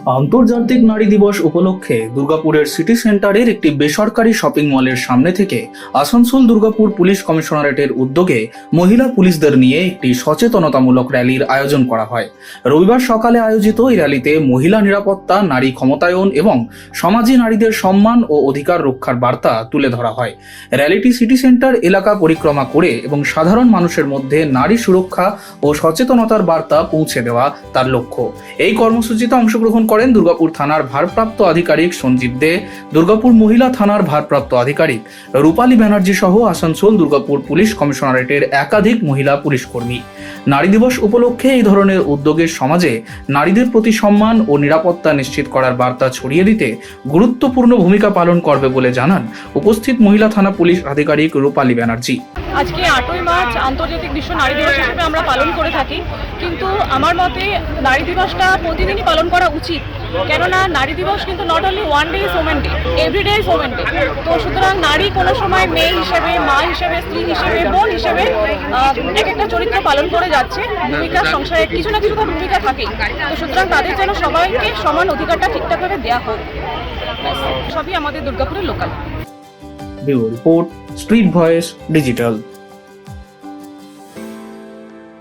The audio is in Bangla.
আন্তর্জাতিক নারী দিবস উপলক্ষে দুর্গাপুরের সিটি সেন্টারের একটি বেসরকারি শপিং মলের সামনে থেকে আসানসোল দুর্গাপুর পুলিশ কমিশনারেটের উদ্যোগে মহিলা পুলিশদের নিয়ে একটি সচেতনতামূলক র্যালির আয়োজন করা হয়। রবিবার সকালে আয়োজিত এই র্যালিতে মহিলা নিরাপত্তা, নারী ক্ষমতায়ন এবং সমাজে নারীদের সম্মান ও অধিকার রক্ষার বার্তা তুলে ধরা হয়। র্যালিটি সিটি সেন্টার এলাকা পরিক্রমা করে এবং সাধারণ মানুষের মধ্যে নারী সুরক্ষা ও সচেতনতার বার্তা পৌঁছে দেওয়া তার লক্ষ্য। এই কর্মসূচিতে অংশগ্রহণ করেন দুর্গাপুর থানার ভারপ্রাপ্ত আধিকারিক সঞ্জীব দে, দুর্গাপুর মহিলা থানার ভারপ্রাপ্ত আধিকারিক রূপালী ব্যানার্জি সহ আসানসোল দুর্গাপুর পুলিশ কমিশনারেটের একাধিক মহিলা পুলিশ কর্মী। নারী দিবস উপলক্ষে এই ধরনের উদ্যোগের সমাজে নারীদের প্রতি সম্মান ও নিরাপত্তা নিশ্চিত করার বার্তা ছড়িয়ে দিতে গুরুত্বপূর্ণ ভূমিকা পালন করবে বলে জানান উপস্থিত মহিলা থানা পুলিশ আধিকারিক রূপালী ব্যানার্জি। আজকে 8ই মার্চ আন্তর্জাতিক বিশ্ব নারী দিবস হিসেবে আমরা পালন করে থাকি, কিন্তু আমার মতে নারী দিবসটা প্রতিদিনই পালন করা উচিত। কেননা নারী দিবস কিন্তু not only one day is women day, everyday is women day. তো সুতরাং নারী কোনো সময় মেয়ে হিসেবে, মা হিসেবে, স্ত্রী হিসেবে, বোন হিসেবে এক একটা চরিত্র পালন করে যাচ্ছে। ভূমিকা সংসারে কিছু না কিছু তো ভূমিকা থাকেই। তো সুতরাং তাদের যেন সবাইকে সমান অধিকারটা ঠিকঠাকভাবে দেওয়া হোক, সবই আমাদের দুর্গাপুরের local. Bureau report, street voice digital.